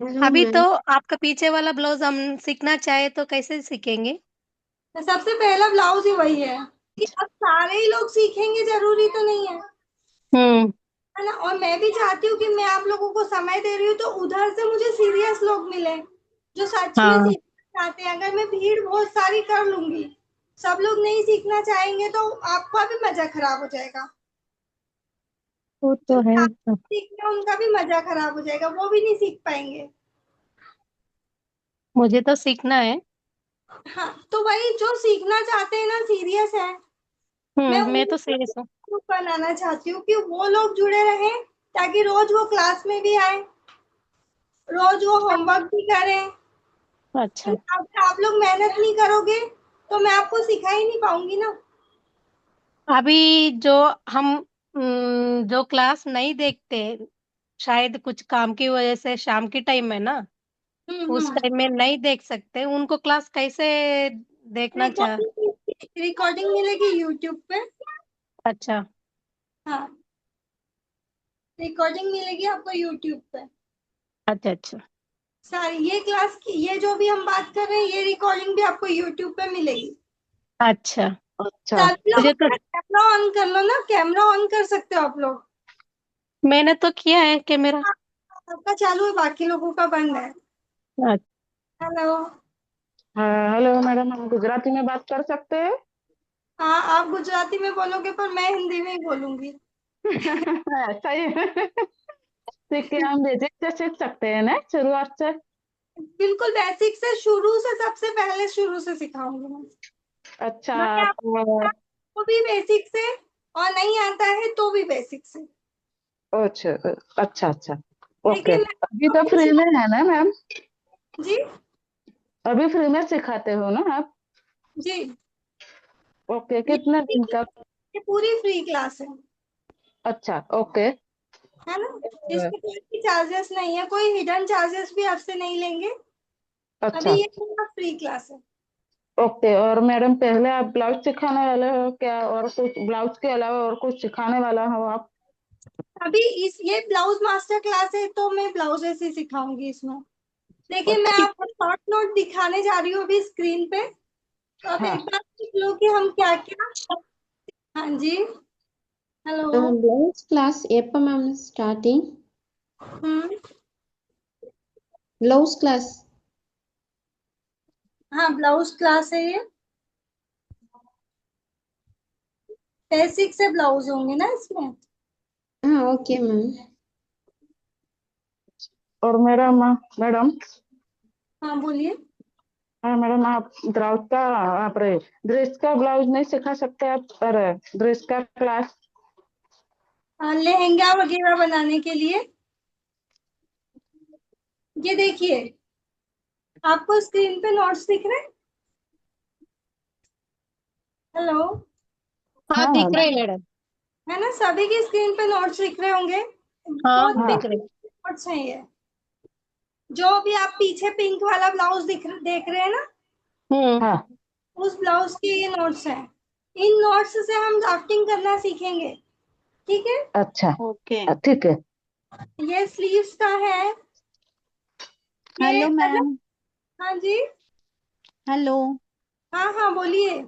Hello अभी तो ma'am. आपका पीछे वाला ब्लाउज हम सीखना चाहे तो कैसे सीखेंगे? तो सबसे पहला ब्लाउज ही वही है कि अब सारे ही लोग सीखेंगे, जरूरी तो नहीं हम्म। है ना। और मैं भी चाहती हूँ कि मैं आप लोगों को समय दे रही हूँ तो उधर से मुझे सीरियस लोग मिले जो सच में हाँ, सीखना चाहते हैं। अगर मैं भीड़ बहुत सारी कर लूंगी, सब लोग नहीं सीखना चाहेंगे तो आपका भी मजा खराब हो जाएगा। वो जो तो है। सीख रहे हैं उनका भी मजा खराब हो जाएगा, वो भी नहीं सीख पाएंगे। मुझे तो सीखना है। हाँ, तो वही जो सीखना चाहते हैं ना, सीरियस है, मैं मैं तो उनको सीरियस हूँ। ग्रुप बनाना चाहती हूँ कि वो लोग जुड़े रहें, ताकि रोज वो क्लास में भी आए, रोज वो होमवर्क भी करें। अच्छा। अगर आप लोग मेहनत नहीं करोगे तो मैं आपको सिखा ही नहीं पाऊंगी ना। अभी जो हम जो क्लास नहीं देखते, शायद कुछ काम की वजह से शाम की टाइम है ना, उस हम्म। टाइम में नहीं देख सकते, उनको क्लास कैसे देखना चाह। रिकॉर्डिंग रिकॉर्डिंग मिलेगी यूट्यूब पे। अच्छा। हाँ, रिकॉर्डिंग मिलेगी आपको यूट्यूब पे। अच्छा। अच्छा। सारी ये क्लास की, ये जो भी हम बात कर रहे हैं, ये रिकॉर्डिंग भी आपको यूट्यूब पे मिलेगी। अच्छा। अच्छा। सभी लोग मुझे तो अपना कैमरा ऑन कर लो ना, कैमरा ऑन कर सकते हो आप लोग। मैंने तो किया है कैमरा। आपका चालू है, बाकी लोगों का बंद है। अच्छा। हेलो। हाँ हेलो मैडम, हम गुजराती में बात कर सकते हैं? हाँ, आप गुजराती में बोलोगे पर मैं हिंदी में ही बोलूंगी। ऐसा ही है। सीख के हम बेसिक से सीख सकते हैं ना, शुरुआत से। बिल्कुल बेसिक से, शुरू से, सबसे पहले शुरू से सिखाऊंगी मैं। अच्छा मैं तो आपको भी बेसिक से, और नहीं आता है तो भी बेसिक से। अच्छा अच्छा अच्छा। ओके। देखिए मैं अभी आपको तो फ्री कुछ, में है ना मैम? जी अभी फ्री में सिखाते हो ना आप? जी, ओके, ये कितने दिन का? ये पूरी फ्री क्लास अच्छा ओके। है ना। इसमें कोई भी चार्जेस नहीं है, कोई हिडन चार्जेस भी आपसे नहीं लेंगे। अभी अच्छा ये पूरा फ्री क्लास है। ओके। और मैडम पहले आप ब्लाउज सिखाने वाले हो क्या, और कुछ ब्लाउज के अलावा और कुछ सिखाने वाला हो आप? अभी इस ये ब्लाउज मास्टर क्लास है तो मैं ब्लाउजेस ही सिखाऊंगी इसमें। देखिए मैं अच्छा। आपको शॉर्ट नोट दिखाने जा रही हूँ अभी स्क्रीन पे, तो आप हाँ एक बार देख लो कि हम क्या क्या। हाँ जी। हेलो। బ్లౌజ్ క్లాస్ எப்ப மேம் ஸ்டார்டிங்? हम्म। Blouse class. हाँ, ब्लाउज क्लास है ये। बेसिक से ब्लाउज होंगे ना इसमें। हाँ ओके मैम। और मैडम, मैडम, हाँ बोलिए। हाँ मैडम, आप ब्लाउज का, आप रे ड्रेस का ब्लाउज नहीं सिखा सकते आप? अरे ड्रेस का क्लास। लहंगा वगैरह बनाने के लिए, ये देखिए, आपको स्क्रीन पे नोट्स दिख रहे हैं? हेलो। हाँ, हाँ दिख रही मैडम। है ना, सभी की स्क्रीन पे नोट्स दिख रहे होंगे। हाँ, बहुत हाँ दिख रही। बेसिक नोट्स हैं ये। जो भी आप पीछे पिंक वाला ब्लाउज देख रहे हैं ना, हम्म। हाँ। उस ब्लाउज के ये नोट्स हैं। इन नोट्स से हम ड्राफ्टिंग करना सीखेंगे। ठीक है। अच्छा ओके। ठीक है। ये स्लीव्स का है। ये हेलो मतलब, मैम। हाँ जी, हेलो। हाँ हाँ बोलिए।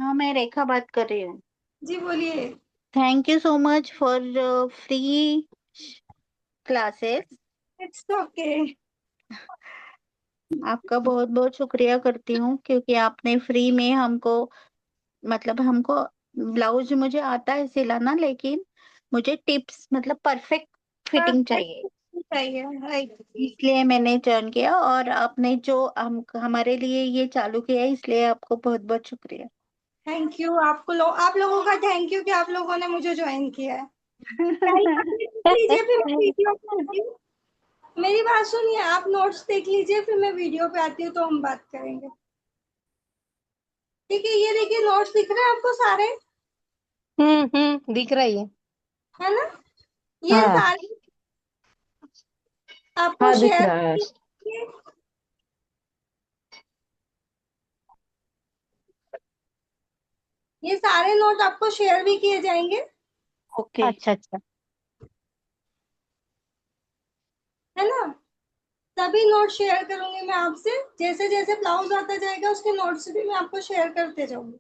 हाँ, मैं रेखा बात कर रही हूँ। जी बोलिए। Thank you so much for free classes. It's okay. आपका बहुत बहुत शुक्रिया करती हूँ क्योंकि आपने फ्री में हमको, मतलब हमको ब्लाउज मुझे आता है सिलाना, लेकिन मुझे टिप्स मतलब परफेक्ट फिटिंग चाहिए। चाहिए, राइट। इसलिए मैंने ज्वाइन किया और आपने जो हम हमारे लिए ये चालू किया है, इसलिए आपको बहुत बहुत शुक्रिया। थैंक यू आपको, आप लोगों का थैंक यू कि आप लोगों ने मुझे ज्वाइन किया है। पहले आप ये देख लीजिए, फिर मैं वीडियो पे आती हूँ। मेरी बात सुनिए, आप नोट्स देख लीजिए, फिर मैं वीडियो पे आती हूँ तो हम बात करेंगे। ठीक है, ये देखिए नोट्स दिख रहे हैं आपको सारे, दिख रही है। है ना। ये हाँ सारे आपको हाँ दिख शेयर, रहा है। ये सारे नोट आपको शेयर भी किए जाएंगे, ओके। अच्छा। अच्छा। है ना। सभी नोट शेयर करूंगी मैं आपसे, जैसे जैसे ब्लाउज आता जाएगा उसके नोट्स भी मैं आपको शेयर करते जाऊंगी।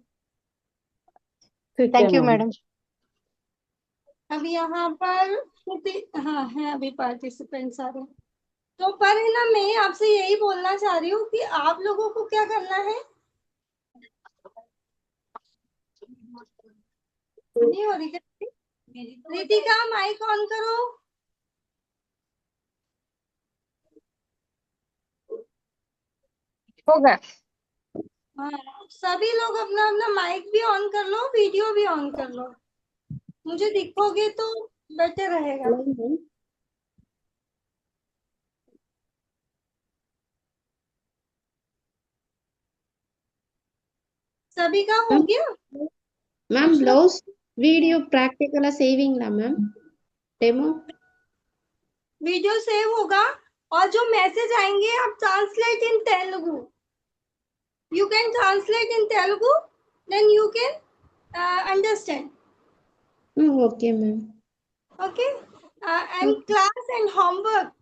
ठीक है थैंक यू मैम। मैडम। अब यहाँ पर हाँ है अभी पार्टिसिपेंट सारे। तो पर है ना, मैं आपसे यही बोलना चाह रही हूँ कि आप लोगों को क्या करना है। नहीं हो रही क्या? रितिका माइक ऑन करो। होगा। हाँ, सभी लोग अपना अपना माइक भी ऑन कर लो, वीडियो भी ऑन कर लो, मुझे दिखोगे तो बेटर रहेगा। Hello, ma'am. सभी का हो Ma'am, गया? ma'am, कुछ लोग blouse video practical saving la, ma'am. Demo. Video save होगा, और जो मैसेज आएंगे आप translate in Telugu, you can translate in Telugu, then you can understand. Okay, ma'am. Okay, and Okay. Class and homework,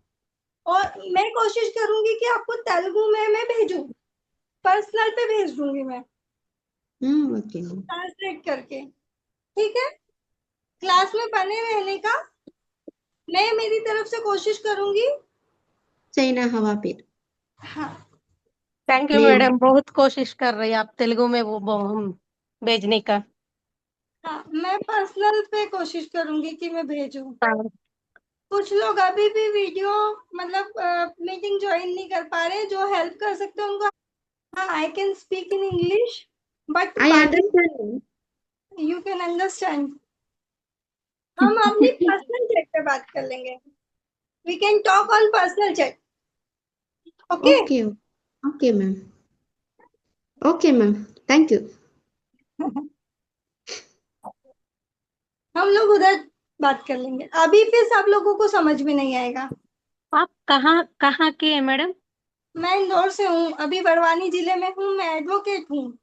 और मैं कोशिश करूंगी कि आपको तेलुगु में मैं भेजूं, पर्सनल पे भेज दूंगी मैं Okay, ma'am. ट्रांसलेट करके। ठीक है, क्लास में बने रहने का मैं मेरी तरफ से कोशिश करूंगी। China हवा पे हाँ थैंक यू name. मैडम, बहुत कोशिश कर रही है आप तेलुगु में वो हम भेजने का। हाँ, मैं पर्सनल पे कोशिश करूंगी कि मैं भेजूं। हाँ। कुछ लोग अभी भी वीडियो मतलब मीटिंग ज्वाइन नहीं कर पा रहे, जो हेल्प कर सकते हैं उनको। हाँ, I can speak in English but I बाकी understand, ma'am. You can understand. हम अपनी पर्सनल चैट पे बात कर लेंगे, we can talk on personal chat. Okay, Okay. Okay, ma'am. Okay, ma'am. Thank you. हम लोग उधर बात कर लेंगे, अभी फिर सब लोगों को समझ में नहीं आएगा। आप कहाँ कहाँ के हैं मैडम? मैं इंदौर से हूँ, अभी बड़वानी जिले में हूँ, मैं एडवोकेट हूँ।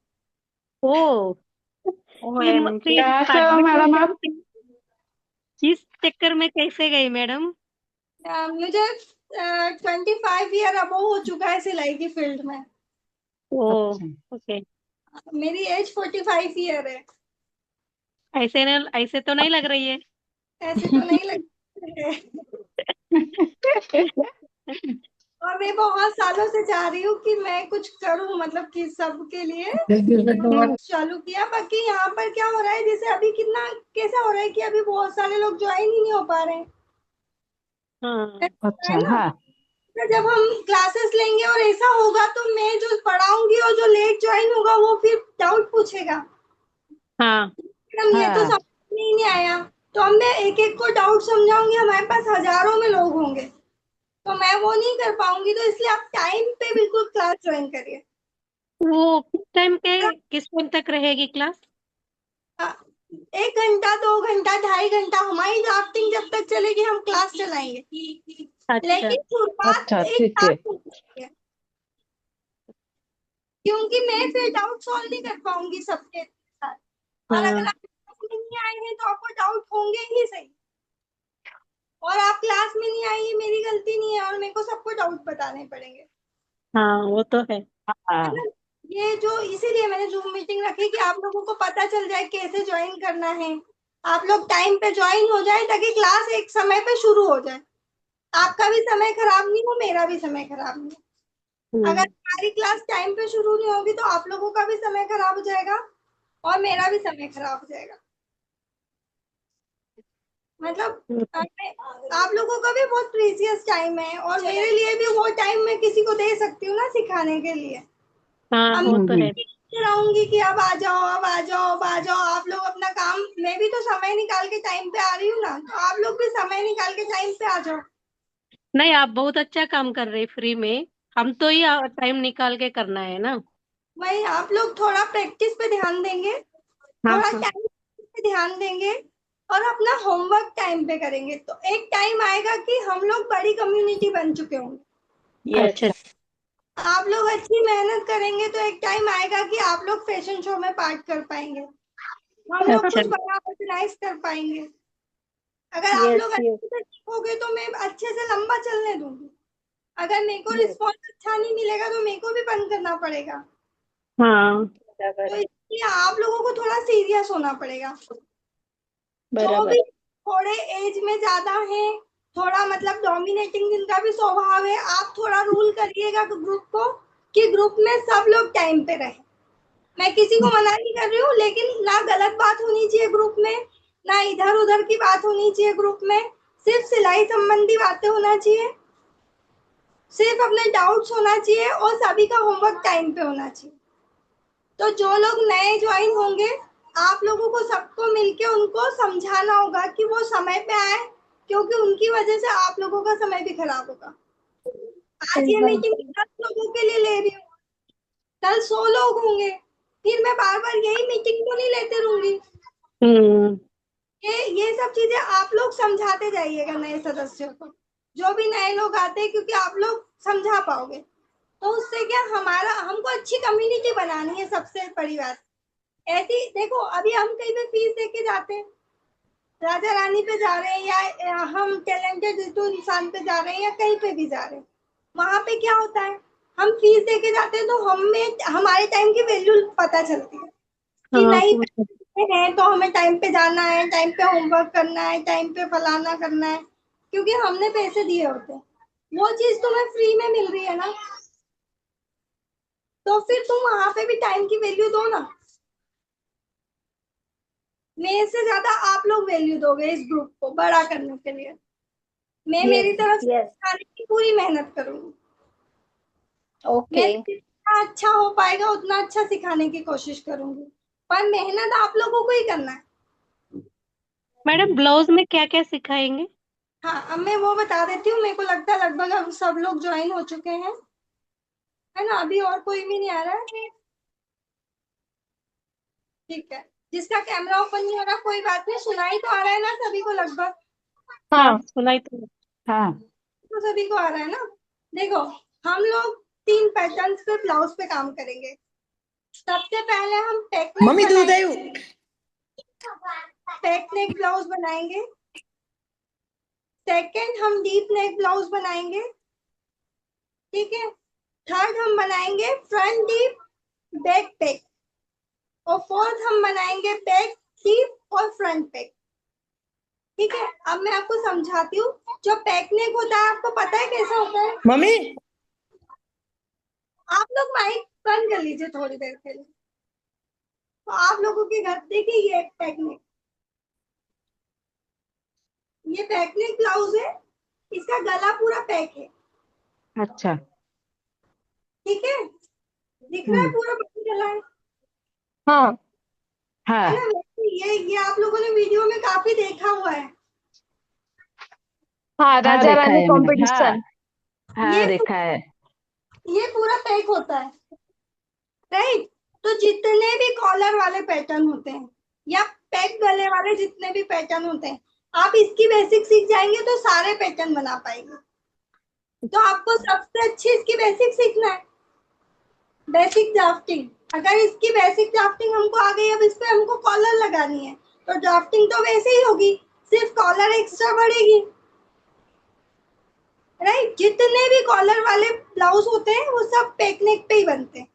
ओ, फिर कहाँ से हो एडवोकेट मैडम आप? जॉब किस चक्कर में कैसे गई मैडम? मुझे 25 ईयर अब हो चुका है सिलाई की फील्ड में। ओ, अच्छा। ओके। मेरी एज 45 ईयर है। ऐसे तो नहीं लग रही है। ऐसे तो नहीं लगता है। और मैं बहुत सालों से चाह रही हूँ कि मैं कुछ करूँ, मतलब कि सबके लिए चालू किया। बाकी यहाँ पर क्या हो रहा है, जैसे अभी कितना कैसा हो रहा है कि अभी बहुत सारे लोग ज्वाइन ही नहीं हो पा रहे हैं, हाँ। अच्छा है ना। हाँ। तो जब हम क्लासेस लेंगे और ऐसा होगा तो मैं जो पढ़ाऊंगी और जो लेट ज्वाइन होगा वो फिर डाउट पूछेगा, हाँ। मैडम ये तो हाँ। समझ में ही नहीं आया। तो अब मैं एक एक को डाउट समझाऊंगी, हमारे पास हजारों में लोग होंगे, तो मैं वो नहीं कर पाऊंगी। तो इसलिए आप टाइम पे बिल्कुल क्लास ज्वाइन करिए। वो किस टाइम के किस टाइम तक रहेगी क्लास? 1 घंटा, 2 घंटा, 2.5 घंटा हमारी ड्राफ्टिंग जब तक चलेगी हम क्लास चलाएंगे, अच्छा। लेकिन शुरुआत अच्छा एक ठीक साथ है। होती है, क्योंकि मैं फिर डाउट सॉल्व नहीं कर पाऊंगी सबके साथ। और अगर हाँ। आप क्लास में नहीं आए हैं तो आपको डाउट होंगे ही सही, और आप क्लास में नहीं आई, ये मेरी गलती नहीं है और मेरे को सबको डाउट बताने पड़ेंगे, हाँ, वो तो है। है हाँ। ना। ये जो इसीलिए मैंने जूम मीटिंग रखी कि आप लोगों को पता चल जाए कैसे ज्वाइन करना है, आप लोग टाइम पे ज्वाइन हो जाए ताकि क्लास एक समय पे शुरू हो जाए, आपका भी समय खराब नहीं हो, मेरा भी समय खराब नहीं हो। अगर हम्म। हमारी क्लास टाइम पे शुरू नहीं होगी तो आप लोगों का भी समय खराब हो जाएगा और मेरा भी समय खराब हो जाएगा। मतलब आप लोगों का भी बहुत प्रीसियस टाइम है और मेरे लिए भी वो टाइम मैं किसी को दे सकती हूँ ना सिखाने के लिए। हाँ, अब वो तो मैं है। कराऊंगी कि अब आ जाओ, अब आ जाओ, अब आ जाओ, आप लोग अपना काम, मैं भी तो समय निकाल के टाइम पे आ रही हूँ ना, तो आप लोग भी समय निकाल के टाइम पे आ जाओ। नहीं, आप बहुत अच्छा काम कर रहे फ्री में। हम तो ही टाइम निकाल के करना है ना। वही आप लोग थोड़ा प्रैक्टिस पे ध्यान देंगे, हाँ थोड़ा हाँ। टाइम पे ध्यान देंगे और अपना होमवर्क टाइम पे करेंगे, तो एक टाइम आएगा कि हम लोग बड़ी कम्युनिटी बन चुके होंगे। अच्छा। आप लोग अच्छी मेहनत करेंगे तो एक टाइम आएगा कि आप लोग फैशन शो में पार्ट कर पाएंगे, हम लोग अच्छा। कुछ बड़ा ऑर्गेनाइज कर पाएंगे। अगर आप यस लोग यस। अच्छे से सीखोगे तो मैं अच्छे से लंबा चलने दूंगी। अगर मेरे को रिस्पॉन्स अच्छा नहीं मिलेगा तो मेरे को भी बंद करना पड़ेगा। हाँ तो बराबर इसलिए आप लोगों को थोड़ा सीरियस होना पड़ेगा। जो बराबर। भी थोड़े एज में ज्यादा है, थोड़ा मतलब डोमिनेटिंग जिनका भी स्वभाव है, आप थोड़ा रूल करिएगा ग्रुप को कि ग्रुप में सब लोग टाइम पे रहे। मैं किसी को मना नहीं कर रही हूँ, लेकिन ना गलत बात होनी चाहिए ग्रुप में, ना इधर उधर की बात होनी चाहिए ग्रुप में। सिर्फ सिलाई संबंधी बातें होना चाहिए, सिर्फ अपने डाउट्स होना चाहिए और सभी का होमवर्क टाइम पे होना चाहिए। तो जो लोग नए ज्वाइन होंगे, आप लोगों को सबको मिलके उनको समझाना होगा कि वो समय पे आए, क्योंकि उनकी वजह से आप लोगों का समय भी खराब होगा। आज ये एकदम। मीटिंग 10 लोगों के लिए ले रही हूँ, कल 100 लोग होंगे, फिर मैं बार बार यही मीटिंग तो नहीं लेते रहूंगी। हम्म। ये सब चीजें आप लोग समझाते जाइएगा नए सदस्यों को, जो भी नए लोग आते हैं, क्योंकि आप लोग समझा पाओगे। तो उससे क्या, हमको अच्छी कम्युनिटी बनानी है, सबसे बड़ी बात। ऐसी देखो, अभी हम कहीं पे फीस दे के जाते हैं, राजा रानी पे जा रहे हैं या हम टैलेंटेड रितु इंसान पे जा रहे हैं या कहीं पे भी जा रहे हैं, वहां पे क्या होता है, हम फीस दे के जाते हैं तो हमें हमारे टाइम की वैल्यू पता चलती है कि हाँ नहीं, पूछो। पैसे हैं तो हमें टाइम पे जाना है, टाइम पे होमवर्क करना है, टाइम पे फलाना करना है, क्योंकि हमने पैसे दिए होते हैं। वो चीज तुम्हें फ्री में मिल रही है ना, तो फिर तुम वहां पे भी टाइम की वैल्यू दो ना। मेरे से ज्यादा आप लोग वैल्यू दोगे इस ग्रुप को बड़ा करने के लिए। मैं मेरी यस तरफ से यस। सिखाने की पूरी मेहनत करूंगी। ओके। मैं जितना अच्छा हो पाएगा उतना अच्छा सिखाने की कोशिश करूंगी, पर मेहनत आप लोगों को ही करना है। मैडम ब्लाउज में क्या क्या सिखाएंगे? हाँ, अब मैं वो बता देती हूँ। मेरे को लगता है लगभग अब सब लोग ज्वाइन हो चुके हैं, है ना, अभी और कोई भी नहीं आ रहा है। ठीक है, जिसका कैमरा ओपन नहीं हो रहा कोई बात नहीं, सुनाई तो आ रहा है ना सभी को लगभग? हाँ सुनाई तो। हाँ तो सभी को आ रहा है ना? देखो, हम लोग 3 पैटर्न्स पे ब्लाउज पे काम करेंगे। सबसे पहले हम मम्मी दूध है। पैक नेक ब्लाउज बनाएंगे। सेकंड हम डीप नेक ब्लाउज बनाएंगे, ठीक है। थर्ड हम बनाएंगे फ्रंट डीप बैक पैक, और फोर्थ हम बनाएंगे बैक डीप और फ्रंट पैक, ठीक है। अब मैं आपको समझाती हूँ। जो पैक नेक होता है आपको पता है कैसा होता है? मम्मी आप लोग माइक बंद कर लीजिए थोड़ी देर के लिए, तो आप लोगों के घर देखिए ये पैक नेक, ये पैक नेक ब्लाउज है, इसका गला पूरा पैक है, अच्छा। ठीक है। दिख रहा है हम्म। पूरा पैक गला हाँ है हाँ ना? वैसे ये आप लोगों ने वीडियो में काफी देखा हुआ है। हाँ, हाँ राजा देखा रानी है मैंने, हाँ कंपटीशन। हाँ ये देखा है। ये पूरा पैक होता है, राइट। तो जितने भी कॉलर वाले पैटर्न होते हैं या पैक गले वाले जितने भी पैटर्न होते हैं, आप इसकी बेसिक सीख जाएंगे तो सारे पैटर्न बना पाएंगे। तो आपको सबसे अच्छी इसकी बेसिक सीखना है, बेसिक ड्राफ्टिंग। अगर इसकी बेसिक ड्राफ्टिंग हमको आ गई, अब इस पे हमको कॉलर लगानी है, तो ड्राफ्टिंग तो वैसे ही होगी, सिर्फ कॉलर एक्स्ट्रा बढ़ेगी, राइट। जितने भी कॉलर वाले ब्लाउज होते हैं वो सब पैक नेक पे ही बनते हैं।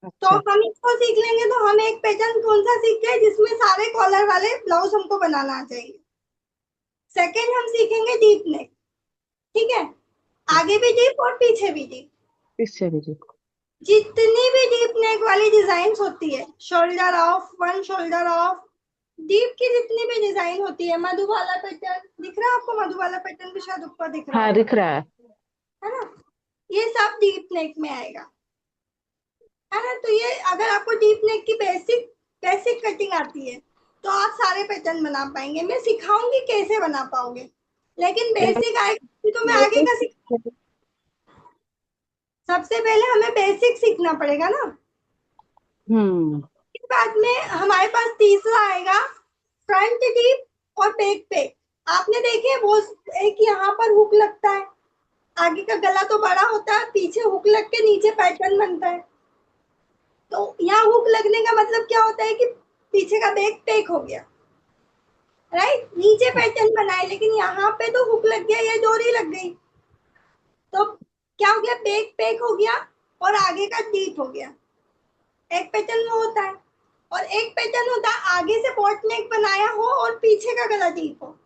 तो अच्छा। हम इसको सीख लेंगे तो हम एक पैटर्न कौन सा सीख गए जिसमें सारे कॉलर वाले ब्लाउज हमको बनाना आ जाएंगे। सेकेंड हम सीखेंगे डीप नेक, ठीक है। आगे भी डीप और पीछे भी डीप। इससे भी जी। जितनी भी डीप नेक वाली डिजाइन होती है, shoulder of, one shoulder of, deep की जितनी भी डिजाइन होती है, मधुबाला पैटर्न दिख रहा है आपको? मधुबाला पैटर्न भी शायद ऊपर दिख रहा हाँ होगा, दिख रहा है। है ना? ये सब डीप नेक में आएगा, है ना? तो ये अगर आपको डीप नेक की बेसिक बेसिक कटिंग आती है तो आप सारे पैटर्न बना पाएंगे। मैं सिखाऊंगी कैसे बना पाओगे, लेकिन बेसिक आएगा तो मैं आगे का सबसे पहले हमें बेसिक सीखना पड़ेगा ना। हम्म। इसके बाद में हमारे पास तीसरा आएगा फ्रंट डीप और बैक पैक। आपने देखे वो एक यहाँ पर हुक लगता है, आगे का गला तो बड़ा होता है, पीछे हुक लग के नीचे पैटर्न बनता है। तो यहाँ हुक लगने का मतलब क्या होता है कि पीछे का बैक पैक हो गया, राइट। नीचे पैटर्न बनाए लेकिन यहाँ पे तो हुक लग गया, ये डोरी लग गई, तो क्या हो गया, बैक बैक हो गया और आगे का डीप हो गया। एक पैटर्न वो होता है, और एक पैटर्न होता है आगे से बॉट नेक बनाया हो और पीछे का गला डीप हो।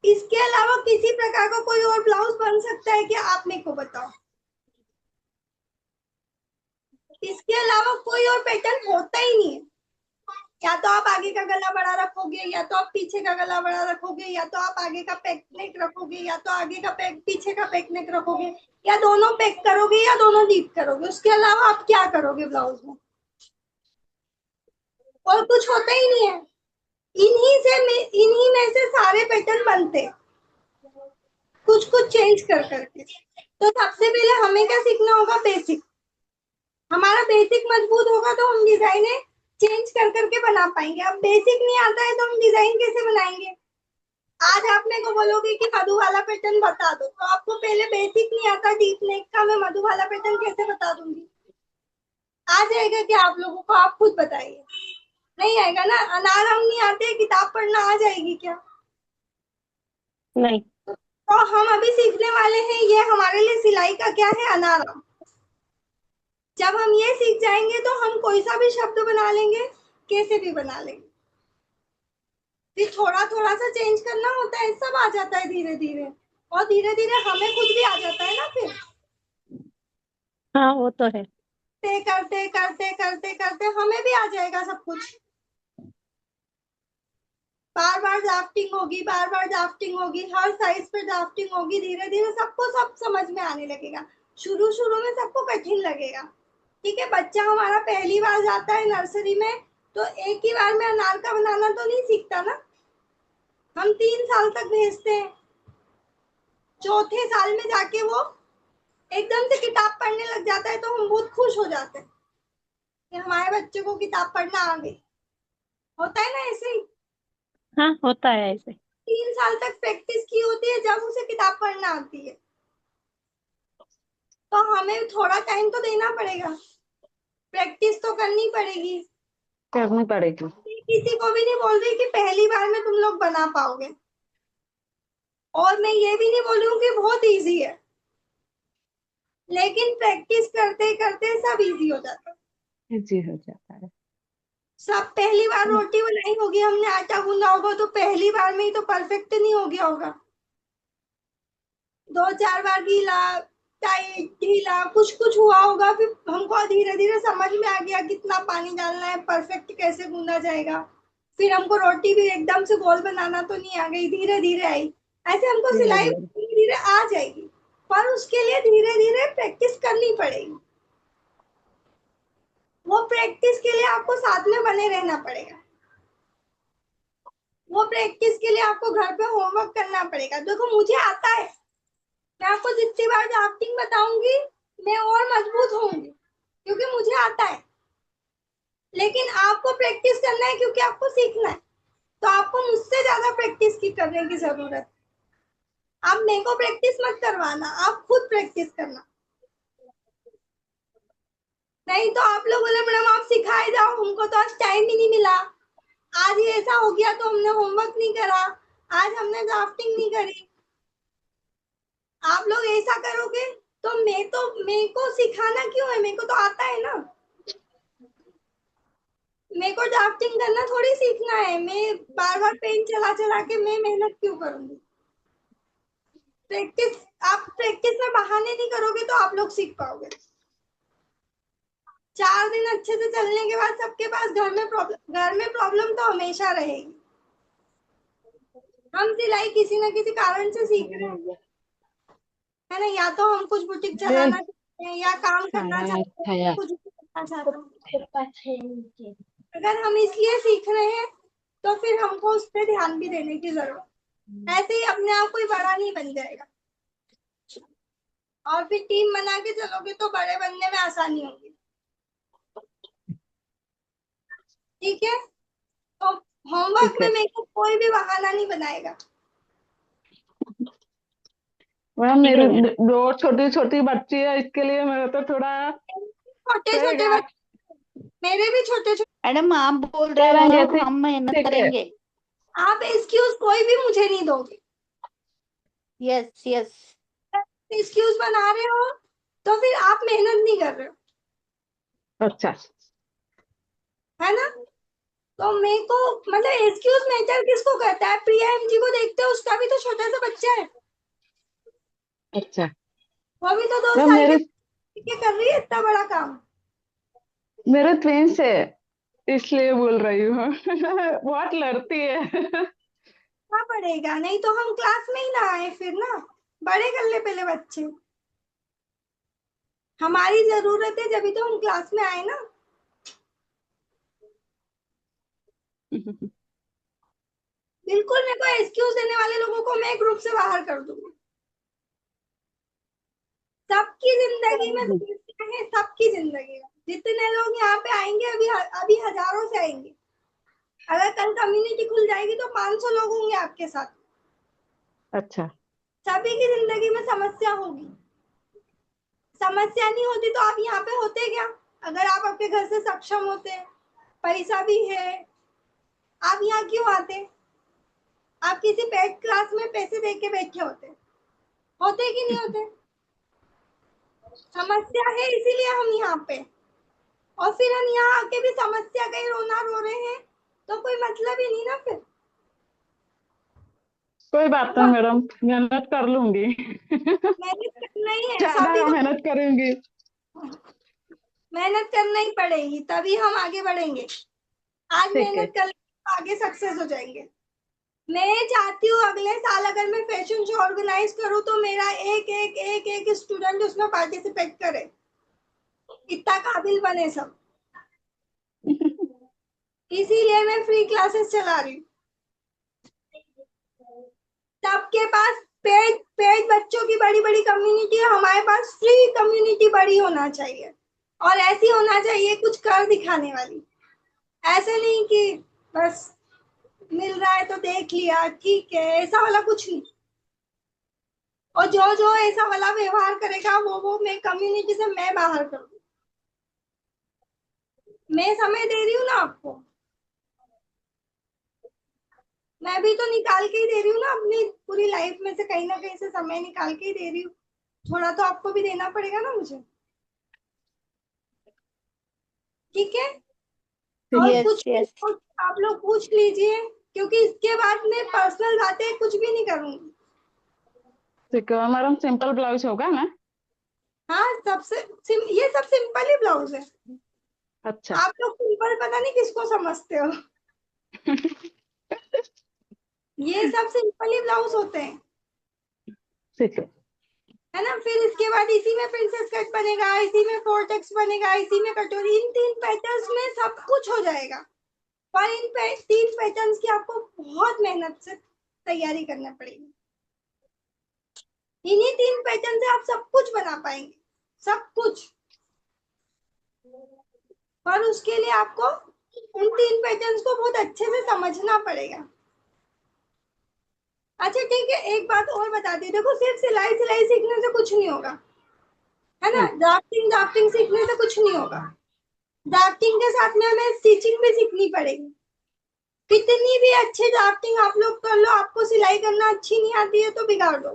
इसके अलावा किसी प्रकार का कोई और ब्लाउज बन सकता है क्या, आप मेरे को बताओ। इसके अलावा कोई और पैटर्न होता ही नहीं है। या तो आप आगे का गला बड़ा रखोगे, या तो आप पीछे का गला बड़ा रखोगे, या तो आप आगे का पैक नेक रखोगे, या तो आगे का पैक पीछे का पैक नेक रखोगे, या दोनों पैक करोगे या दोनों डीप करोगे। उसके अलावा आप क्या करोगे ब्लाउज में, और कुछ होता ही नहीं है। इन्हीं में से सारे पैटर्न बनते, कुछ कुछ चेंज कर करके। तो सबसे पहले हमें क्या सीखना होगा, बेसिक। हमारा बेसिक मजबूत होगा तो हम डिजाइने चेंज कर करके बना पाएंगे। अब बेसिक नहीं आता है तो हम डिजाइन कैसे बनाएंगे। आज आप मेरे को बोलोगे कि मधु वाला पैटर्न बता दो, तो आपको पहले बेसिक नहीं आता डीप नेक का, मैं मधु वाला पैटर्न कैसे बता दूंगी। आ जाएगा क्या आप लोगों को, आप खुद बताइए। नहीं आएगा ना। अनार हम नहीं आते, किताब पढ़ना आ जाएगी क्या। नहीं। तो हम अभी सीखने वाले हैं, ये हमारे लिए सिलाई का क्या है, अनार। जब हम ये सीख जाएंगे तो हम कोई सा भी शब्द बना लेंगे, कैसे भी बना लेंगे। फिर थोड़ा थोड़ा सा चेंज करना होता है, सब आ जाता है धीरे धीरे, और धीरे धीरे हमें खुद भी आ जाता है ना। फिर हाँ वो तो है। करते करते करते करते करते हमें भी आ जाएगा सब कुछ। बार बार ड्राफ्टिंग होगी, बार बार ड्राफ्टिंग होगी, हर साइज पे ड्राफ्टिंग होगी, धीरे धीरे सबको सब समझ में आने लगेगा। शुरू शुरू में सबको कठिन लगेगा। ठीक है, बच्चा हमारा पहली बार जाता है नर्सरी में, तो एक ही बार में अनार का बनाना तो नहीं सीखता ना। हम 3 साल तक भेजते हैं, चौथे साल में जाके वो एकदम से किताब पढ़ने लग जाता है, तो हम बहुत खुश हो जाते हैं कि हमारे बच्चे को किताब पढ़ना आ गई। होता है ना ऐसे ही। हाँ होता है ऐसे। 3 साल तक प्रैक्टिस की होती है, जब उसे किताब पढ़ना आती है। तो हमें थोड़ा टाइम तो देना पड़ेगा, प्रैक्टिस तो करनी पड़ेगी। करनी पड़ेगी। किसी को भी नहीं बोल रही कि पहली बार में तुम लोग बना पाओगे, और मैं ये भी नहीं बोल रही हूँ कि बहुत इजी है, लेकिन प्रैक्टिस करते करते सब इजी हो जाता है। इजी हो जाता है। सब पहली बार रोटी बनाई होगी, हमने आटा गूंदा होगा, तो पहली बार में ही तो परफेक्ट नहीं हो गया होगा। 2-4 बार गीला, टाइट, ढीला, कुछ कुछ हुआ होगा। फिर हमको धीरे धीरे समझ में आ गया कितना पानी डालना है, परफेक्ट कैसे गूंदा जाएगा। फिर हमको रोटी भी एकदम से गोल बनाना तो नहीं आ गई, धीरे धीरे आई। ऐसे हमको धीरे सिलाई धीरे। धीरे धीरे आ जाएगी, पर उसके लिए धीरे धीरे प्रैक्टिस करनी पड़ेगी। वो प्रैक्टिस के लिए आपको साथ में बने रहना पड़ेगा। वो प्रैक्टिस के लिए आपको घर पे होमवर्क करना पड़ेगा। देखो मुझे आता है, मैं आपको जितनी बार ड्राफ्टिंग बताऊंगी मैं और मजबूत होंगी, क्योंकि मुझे आता है। लेकिन आपको प्रैक्टिस करना है, क्योंकि आपको सीखना है। तो आपको मुझसे ज्यादा प्रैक्टिस की करने की जरूरत है। आप मेरे को प्रैक्टिस मत करवाना, आप खुद प्रैक्टिस करना। नहीं तो आप लोग बोले मैडम आप सिखाए जाओ, हमको तो आज टाइम ही नहीं मिला, आज ही ऐसा हो गया तो हमने होमवर्क नहीं करा, आज हमने ड्राफ्टिंग नहीं करी। आप लोग ऐसा करोगे तो मेरे को सिखाना क्यों है, मेरे को तो आता है ना। मेरे को ड्राफ्टिंग करना थोड़ी सीखना है, मैं बार बार पेन चला चला के मैं मेहनत क्यों करूंगी। प्रैक्टिस, आप प्रैक्टिस में बहाने नहीं करोगे तो आप लोग सीख पाओगे। 4 दिन अच्छे से चलने के बाद सबके पास घर में प्रॉब्लम तो हमेशा रहेगी। हम सिलाई किसी न किसी कारण से सीख रहे हैं, है ना। या तो हम कुछ बुटीक चलाना चाहते हैं, या काम करना चाहते हैं, या कुछ भी करना चाहते हैं। अगर हम इसलिए सीख रहे हैं तो फिर हमको उस पर ध्यान भी देने की जरूरत। ऐसे ही अपने आप कोई बड़ा नहीं बन जाएगा, और फिर टीम बना के चलोगे तो बड़े बनने में आसानी होगी। ठीक है, तो होमवर्क ठीक में है मेरे को कोई भी बहाना नहीं बनाएगा। मैम, ठीक मेरी है मैम। दो छोटी छोटी बच्ची है, इसके लिए मेरा तो थोड़ा छोटे छोटे रहेगा। बच्चे, मेरे भी छोटे छोटे। मैडम आप बोल रहे करेंगे, हो, हम मेहनत ठीक है। करेंगे। आप एक्सक्यूज कोई भी मुझे नहीं दोगे। Yes yes. एक्सक्यूज बना रहे हो तो फिर आप मेहनत नहीं कर रहे हो, अच्छा। है ना। तो मेरे को मतलब एक्सक्यूज मैटर किसको करता है? प्रिया एमजी को देखते हो, उसका भी तो छोटा सा बच्चा है, अच्छा वो भी तो दो मैम, साल मेरे के कर रही है इतना बड़ा काम। मेरे ट्विंस है इसलिए बोल रही हूँ। बहुत लड़ती है। क्या पढ़ेगा? नहीं तो हम क्लास में ही ना आए फिर ना, बड़े कर ले पहले बच्चे। हमारी जरूरत है जब तो हम क्लास में आए ना। बिल्कुल, मेरे को एक्सक्यूज देने वाले लोगों को मैं ग्रुप से बाहर कर दूंगी। सबकी जिंदगी में समस्या है, सबकी जिंदगी में। जितने लोग यहाँ पे आएंगे, अभी अभी हजारों से आएंगे, अगर कल कम्युनिटी खुल जाएगी तो 500 लोग होंगे आपके साथ। अच्छा। सभी की जिंदगी में समस्या होगी। समस्या नहीं होती तो आप यहाँ पे होते क्या? अगर आप आपके घर से सक्षम होते, पैसा भी है, आप यहाँ क्यों आते? आप किसी पेड क्लास में पैसे दे के बैठे होते, होते कि नहीं होते? समस्या है इसीलिए हम यहाँ पे। और फिर हम यहाँ आके भी समस्या का ही रोना रो रहे हैं, तो कोई मतलब ही नहीं ना फिर। कोई बात नहीं मैडम, मेहनत कर लूंगी। मेहनत करना ही है सभी ज्यादा को, मेहनत करूंगी। मेहनत करना ही पड़ेगी तभी हम आगे बढ़ेंगे। आज ठीक है। मेहनत कर लेंगे तो आगे सक्सेस हो जाएंगे। मैं चाहती हूँ अगले साल अगर मैं फैशन शो ऑर्गेनाइज करूँ तो मेरा एक एक एक एक स्टूडेंट उसमें पार्टिसिपेट करे, इतना काबिल बने सब। इसीलिए मैं फ्री क्लासेस चला रही हूँ। सबके पास पेड पेड बच्चों की बड़ी बड़ी कम्युनिटी है, हमारे पास फ्री कम्युनिटी बड़ी होना चाहिए। और ऐसी होना चाहिए कुछ कर दिखाने वाली। ऐसे नहीं कि बस मिल रहा है तो देख लिया ठीक है, ऐसा वाला कुछ नहीं। और जो जो ऐसा वाला व्यवहार करेगा वो मैं कम्युनिटी से मैं बाहर कर दूँ। मैं समय दे रही हूँ ना आपको, मैं भी तो निकाल के ही दे रही हूँ ना, अपनी पूरी लाइफ में से कहीं ना कहीं से समय निकाल के ही दे रही हूँ। थोड़ा तो आपको भी देना पड़ेगा ना मुझे, ठीक है। और यस कुछ यस। कुछ आप लोग पूछ लीजिए, क्योंकि इसके बाद मैं पर्सनल बातें कुछ भी नहीं करूंगी। ठीक है मैडम, सिंपल ब्लाउज होगा ना? हाँ, ये सब सिंपल ही ब्लाउज है। अच्छा। आप लोग सिंपल पता नहीं किसको समझते हो। ये सब सिंपल ही ब्लाउज होते हैं, ठीक है। है ना। फिर इसके बाद इसी में प्रिंसेस कट बनेगा, इसी में फोर्टेक्स बनेगा, इसी में कटोरी, इन 3 पैटर्न्स में सब कुछ हो जाएगा। पर इन 3 पैटर्न्स की आपको बहुत मेहनत से तैयारी करना पड़ेगी। इन्हीं 3 पैटर्न से आप सब कुछ बना पाएंगे, सब कुछ। पर उसके लिए आपको उन 3 पैटर्न्स को बहुत अच्छे से समझना पड़ेगा। अच्छा ठीक है, एक बात और बता दी, देखो सिर्फ सिलाई सिलाई सीखने से कुछ नहीं होगा, है ना। ड्राफ्टिंग ड्राफ्टिंग सीखने से कुछ नहीं होगा। ड्राफ्टिंग के साथ में हमें स्टिचिंग भी सीखनी पड़ेगी। कितनी भी अच्छी ड्राफ्टिंग आप लोग कर लो, आपको सिलाई करना अच्छी नहीं आती है तो बिगाड़ दो,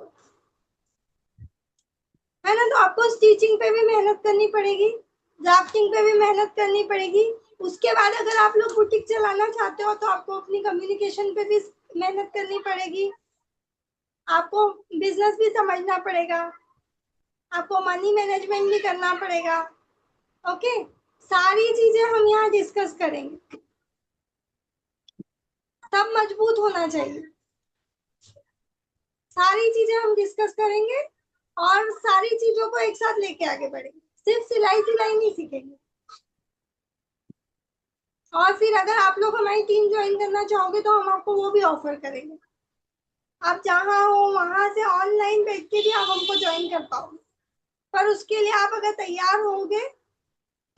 है ना। तो आपको स्टिचिंग पे भी मेहनत करनी पड़ेगी, ड्राफ्टिंग पे भी मेहनत करनी पड़ेगी। उसके बाद अगर आप लोग बुटीक चलाना चाहते हो तो आपको अपनी कम्युनिकेशन पे भी मेहनत करनी पड़ेगी, आपको बिजनेस भी समझना पड़ेगा, आपको मनी मैनेजमेंट भी करना पड़ेगा। ओके, सारी चीजें हम यहाँ डिस्कस करेंगे। सब मजबूत होना चाहिए, सारी चीजें हम डिस्कस करेंगे और सारी चीजों को एक साथ लेके आगे बढ़ेंगे। सिर्फ सिलाई सिलाई नहीं सीखेंगे। और फिर अगर आप लोग हमारी टीम ज्वाइन करना चाहोगे तो हम आपको वो भी ऑफर करेंगे। आप जहाँ हो वहां से ऑनलाइन बैठ के भी आप हमको ज्वाइन कर पाओगे। पर उसके लिए आप अगर तैयार होंगे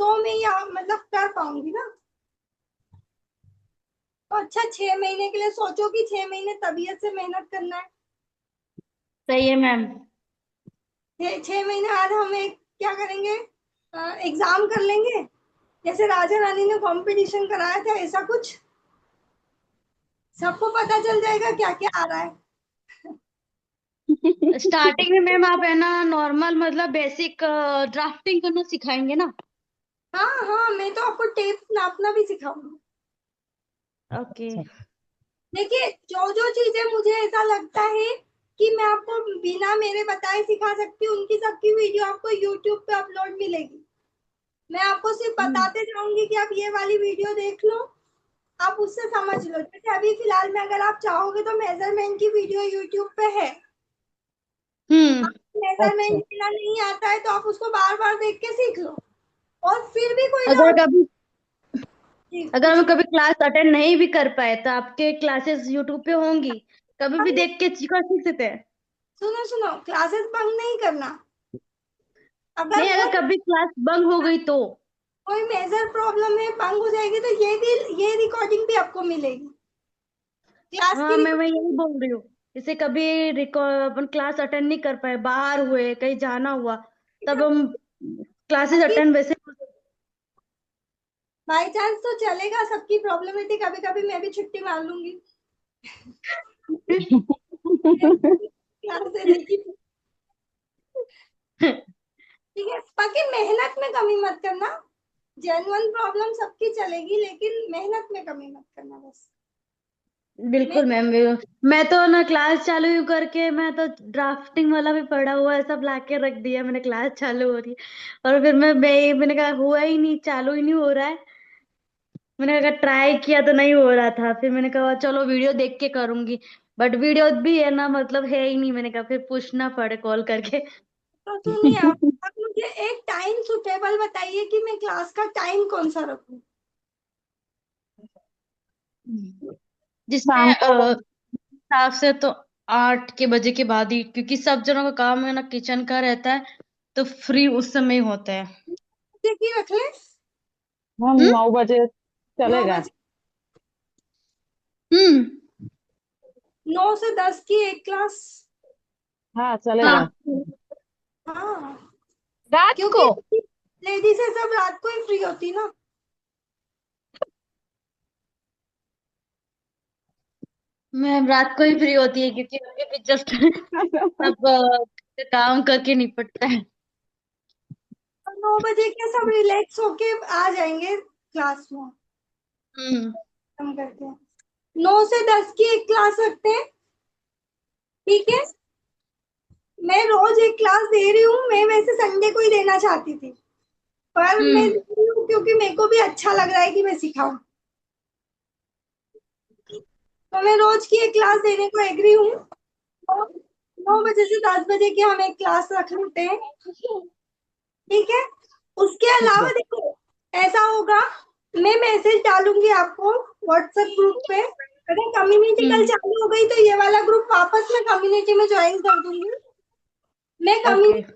तो मैं यहाँ मतलब कर पाऊंगी ना। तो अच्छा, 6 महीने के लिए सोचो कि 6 महीने तबीयत से मेहनत करना है। सही है मैम। 6 महीने बाद हम एक क्या करेंगे, एग्जाम कर लेंगे, जैसे राजा रानी ने कंपटीशन कराया था ऐसा कुछ। सबको पता चल जाएगा क्या क्या आ रहा है। स्टार्टिंग में मैम आप है ना नॉर्मल मतलब बेसिक ड्राफ्टिंग करना सिखाएंगे ना? हाँ हाँ, मैं तो आपको टेप नापना भी सिखाऊंगी। ओके। देखिए, जो जो चीजें मुझे ऐसा लगता है कि मैं आपको बिना मेरे बताए सिखा सकती हूँ, उनकी सबकी वीडियो आपको यूट्यूब पे अपलोड मिलेगी। मैं आपको सिर्फ बताते जाऊंगी कि आप ये वाली वीडियो देख लो, आप उससे समझ लो। जैसे अभी फिलहाल में अगर आप चाहोगे तो मेजरमेंट की वीडियो यूट्यूब पे है। हम्म। अच्छा। मेजरमेंट लेना नहीं आता है तो आप उसको बार बार देख के सीख लो। और फिर भी कोई अगर डाउट, कभी अगर कुछ हम कभी क्लास अटेंड नहीं भी कर पाए तो आपके क्लासेस यूट्यूब पे होंगी, कभी भी देख के सीख सकते हैं। सुनो सुनो, क्लासेस बंद नहीं करना। अगर नहीं, अगर कोई कभी क्लास बंद हो गई तो? कोई मेजर प्रॉब्लम है, बंद हो जाएगी, तो ये रिकॉर्डिंग भी आपको मिलेगी, क्लास की हाँ, मैं यही बोल रही हूँ। जैसे कभी अपन क्लास अटेंड नहीं कर पाए, बाहर हुए, कहीं जाना हुआ, तब हम क्लासेस बाकी अटेंड वैसे बाई चांस तो चलेगा, सबकी प्रॉब्लम थी, कभी कभी मैं भी छुट्टी मार लूंगी क्लास देने की। ठीक है, बाकी मेहनत में कमी मत करना। जेन्युइन प्रॉब्लम सबकी चलेगी, लेकिन मेहनत में कमी मत करना बस। मैं बिल्कुल मैम। मैं तो ना क्लास चालू ही करके मैं तो ड्राफ्टिंग वाला भी पढ़ा हुआ है, सब ला के रख दिया मैंने, क्लास चालू हो रही है और फिर मैंने कहा हुआ ही नहीं, चालू ही नहीं हो रहा है। मैंने कहा ट्राई किया तो नहीं हो रहा था, फिर मैंने कहा चलो वीडियो देख के करूंगी, बट वीडियो भी है ना मतलब है ही नहीं। मैंने कहा फिर पूछना पड़े कॉल करके। तो सुनिए, आप मुझे एक टाइम सुटेबल बताइए कि मैं क्लास का टाइम कौन सा रखूं। जिसमें शाम को हिसाब से तो 8 के बजे के बाद ही, क्योंकि सब जनों का काम है ना किचन का रहता है, तो फ्री उस समय ही होता है। देखिए, रख ले हम हम्म। 9 बजे 9 चलेगा। बजे। हम्म। 9 से 10 की एक क्लास। हाँ चलेगा। हाँ। हाँ, रात क्योंकि को। लेडीज सब रात को ही फ्री होती ना। मैम रात को ही फ्री होती है क्योंकि उनके भी जस्ट सब काम करके निपटता है। और 9 बजे के सब रिलैक्स होके आ जाएंगे क्लास में। हम्म। हम करते हैं 9 से 10 की एक क्लास रखते हैं। ठीक है, मैं रोज एक क्लास दे रही हूँ। मैं वैसे संडे को ही देना चाहती थी, पर मैं हम्म। दे रही हूँ क्योंकि मेरे को भी अच्छा लग रहा है कि मैं सिखाऊं। तो मैं रोज की एक क्लास देने को एग्री हूँ। तो 9 बजे से 10 बजे की हम एक क्लास रख लेते हैं। ठीक है, उसके ठीक अलावा है। देखो, ऐसा होगा, मैं मैसेज डालूंगी आपको व्हाट्सएप ग्रुप पे। अगर कम्युनिटी कल हम्म। चालू हो गई तो ये वाला ग्रुप वापस मैं कम्युनिटी में ज्वाइन कर दूंगी। मैं ओके। कम्युनिटी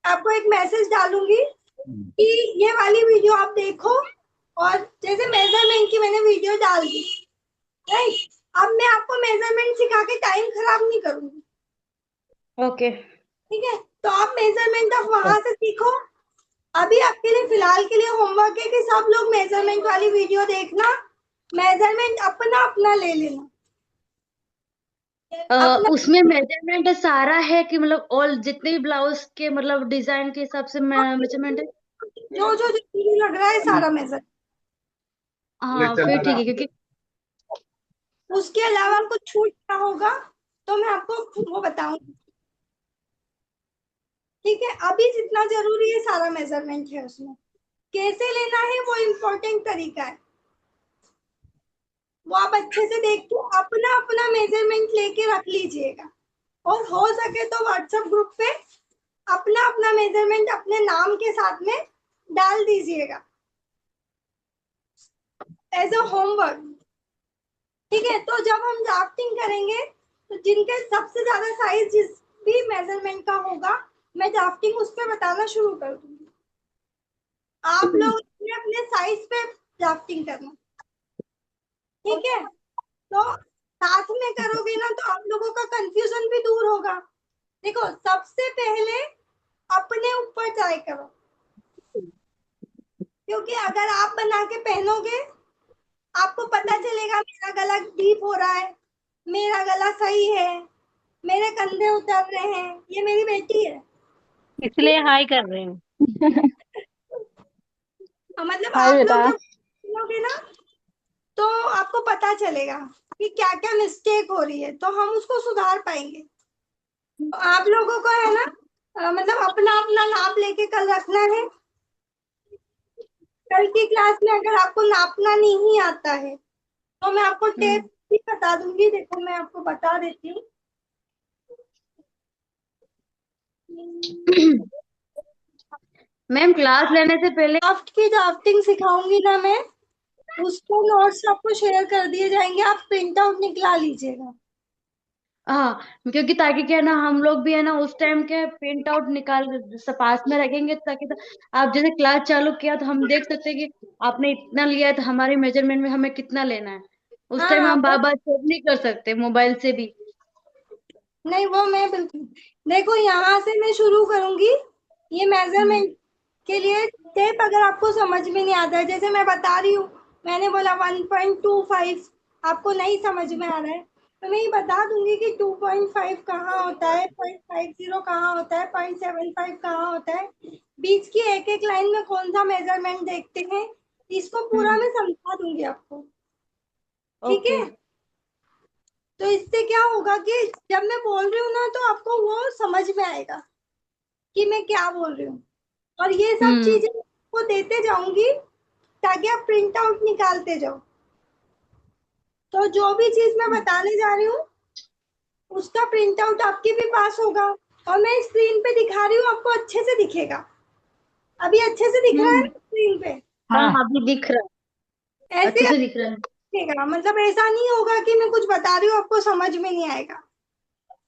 आपको एक मैसेज डालूंगी कि ये वाली वीडियो आप देखो। और जैसे मेजरमेंट की मैंने वीडियो डाल दी, राइट, अब मैं आपको मेजरमेंट सिखा के टाइम खराब नहीं करूंगी। ओके। ठीक है, तो आप मेजरमेंट आप वहां से सीखो। अभी आपके लिए फिलहाल के लिए होमवर्क है कि सब लोग मेजरमेंट वाली वीडियो देखना। मेजरमेंट अपना अपना ले लेना, अपना। उसमें मेजरमेंट सारा है कि मतलब ऑल जितने भी ब्लाउज के मतलब डिजाइन के हिसाब से मेजरमेंट है? जो जो जो लग रहा है सारा मेजर। हाँ फिर ठीक है, क्योंकि उसके अलावा कुछ छूट ना होगा तो मैं आपको वो बताऊंगी। ठीक है, अभी जितना जरूरी है सारा मेजरमेंट है उसमें। कैसे लेना है वो इम्पोर्टेंट तरीका है, वो आप अच्छे से देख के अपना अपना मेजरमेंट लेके रख लीजिएगा। और हो सके तो व्हाट्सएप ग्रुप पे अपना अपना मेजरमेंट अपने नाम के साथ में डाल दीजिएगा एज अ होमवर्क। ठीक है, तो जब हम ड्राफ्टिंग करेंगे तो जिनके सबसे ज्यादा साइज जिस भी मेजरमेंट का होगा, मैं ड्राफ्टिंग उस पर बताना शुरू कर दूंगी। आप लोग अपने अपने साइज पे ड्राफ्टिंग करना। ठीक है, तो साथ में करोगे ना तो आप लोगों का कंफ्यूजन भी दूर होगा। देखो, सबसे पहले अपने ऊपर ट्राई करो, क्योंकि अगर आप बना के पहनोगे आपको पता चलेगा मेरा गला डीप हो रहा है, मेरा गला सही है, मेरे कंधे उतर रहे हैं, ये मेरी बेटी है। इसलिए हाय कर रहे हैं। मतलब हाय आप बेटा। लोग जब सुनोगे ना तो आपको पता चलेगा कि क्या क्या मिस्टेक हो रही है, तो हम उसको सुधार पाएंगे। तो आप लोगों को है ना मतलब अपना अपना नाप लेके कल रखना है। कल की क्लास में अगर आपको नापना नहीं आता है तो मैं आपको टेप भी बता दूंगी। देखो मैं आपको बता देती हूँ। मैम क्लास लेने से पहले ड्राफ्टिंग सिखाऊंगी ना मैं, उसको नोट्स आपको शेयर कर दिए जाएंगे, आप प्रिंट आउट निकला लीजिएगा। हाँ, क्योंकि ताकि क्या है ना, हम लोग भी है ना उस टाइम के प्रिंट आउट निकाल पास में रखेंगे, ताकि तो आप जैसे क्लास चालू किया तो हम देख सकते हैं कि आपने इतना लिया है तो हमारी मेजरमेंट में हमें कितना लेना है। उस टाइम हाँ हम वो बार बार चेक नहीं कर सकते मोबाइल से भी। नहीं, वो मैं बिल्कुल, देखो यहाँ से मैं शुरू करूंगी। ये हम्म। मेजरमेंट के लिए टेप अगर आपको समझ में नहीं आता है, जैसे मैं बता रही हूँ, मैंने बोला 1.25, आपको नहीं समझ में आ रहा है तो मैं ये बता दूंगी कि 2.5 कहाँ होता है, 0.50 कहाँ होता है, 0.75 कहाँ होता है, बीच की एक एक लाइन में कौन सा मेजरमेंट देखते हैं, इसको पूरा हम्म। मैं समझा दूंगी आपको। ठीक ओके। है, तो इससे क्या होगा कि जब मैं बोल रही हूँ ना तो आपको वो समझ में आएगा कि मैं क्या बोल रही हूँ। और ये सब हम्म। चीजें आपको देते जाऊंगी ताकि आप प्रिंट आउट निकालते जाओ। तो जो भी चीज मैं बताने जा रही हूँ उसका प्रिंट आउट आपके भी पास होगा। और मैं स्क्रीन पे दिखा रही हूँ, आपको अच्छे से दिखेगा। अभी अच्छे से दिख रहा है हम्म। स्क्रीन पे? हाँ, हाँ। अभी दिख रहा है, ऐसे अच्छे ही से दिख रहा है। दिखेगा, मतलब ऐसा नहीं होगा कि मैं कुछ बता रही हूँ आपको समझ में नहीं आएगा।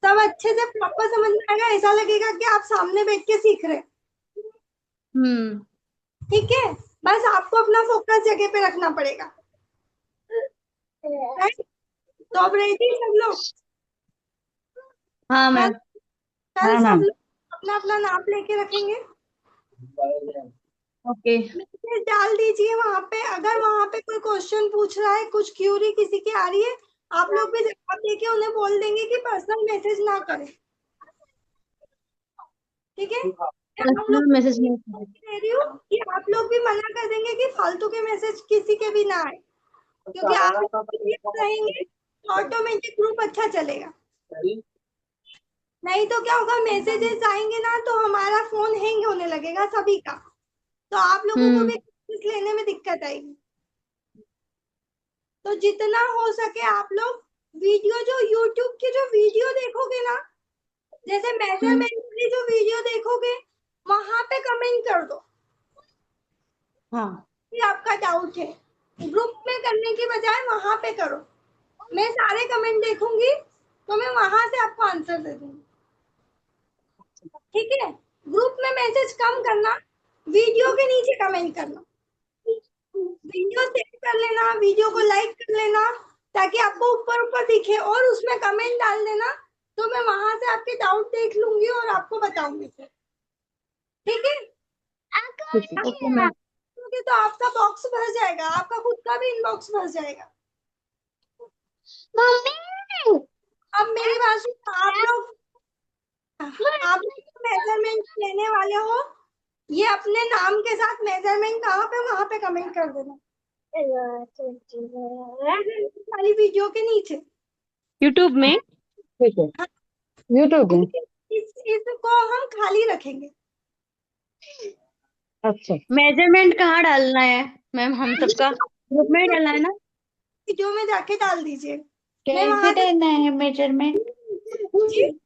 सब अच्छे से प्रॉपर समझ में आएगा, ऐसा लगेगा कि आप सामने बैठ के सीख रहे हैं। हम्म। ठीक है, बस आपको अपना फोकस जगह पे रखना पड़ेगा। राइट, तो अब रेडी सब लोग? हाँ कल मैम। कल हाँ सब मैम। लोग अपना अपना नाप लेके रखेंगे। ओके। मैसेज डाल दीजिए वहां पे, अगर वहां पे कोई क्वेश्चन पूछ रहा है, कुछ क्यूरी किसी की आ रही है, आप लोग भी जवाब देके उन्हें बोल देंगे कि पर्सनल मैसेज ना करें। ठीक है, मैं आप लोग पर्सनल मैसेज नहीं कह रही हूँ कि आप लोग भी मना कर देंगे कि फालतू के मैसेज किसी के भी ना आए, क्योंकि आप लोग रहेंगे तो ऑटोमेटिक ग्रुप अच्छा चलेगा। नहीं तो क्या होगा, मैसेजेस आएंगे ना तो हमारा फोन हैंग होने लगेगा सभी का, तो आप लोगों को हम्म। भी लेने में दिक्कत आएगी। तो जितना हो सके आप लोग वीडियो, जो यूट्यूब की जो वीडियो देखोगे ना, जैसे हम्म। मेजरमेंट की जो वीडियो देखोगे वहां पे कमेंट कर दो हाँ। कि आपका डाउट है। ग्रुप में करने की बजाय वहां पे करो। मैं सारे कमेंट देखूंगी तो मैं वहां से आपको आंसर दे दूंगी। ठीक है, ग्रुप में मैसेज कम करना, वीडियो के नीचे कमेंट करना। वीडियो सेव कर लेना, वीडियो को लाइक कर लेना ताकि आपको ऊपर ऊपर दिखे, और उसमें कमेंट डाल देना, तो मैं वहां से आपके डाउट देख लूंगी और आपको बताऊंगी फिर। ठीक है, ठीक है। Okay ma'am. क्योंकि तो आपका बॉक्स भर जाएगा, आपका खुद का भी इनबॉक्स भर जाएगा। अब मेरी बात सुनो, आप लोग मेजरमेंट लेने वाले हो, ये अपने नाम के साथ मेजरमेंट कहाँ पे, वहां पे कमेंट कर देना वाली वीडियो के नीचे। यूट्यूब में। ठीक है। यूट्यूब में। इसको हम खाली रखेंगे। अच्छा। मेजरमेंट कहाँ डालना है मैम, हम सबका ग्रुप में ही डालना है ना? वीडियो में जाके डाल दीजिए, मैं कैसे वहां से। लेना है मेजरमेंट? जी,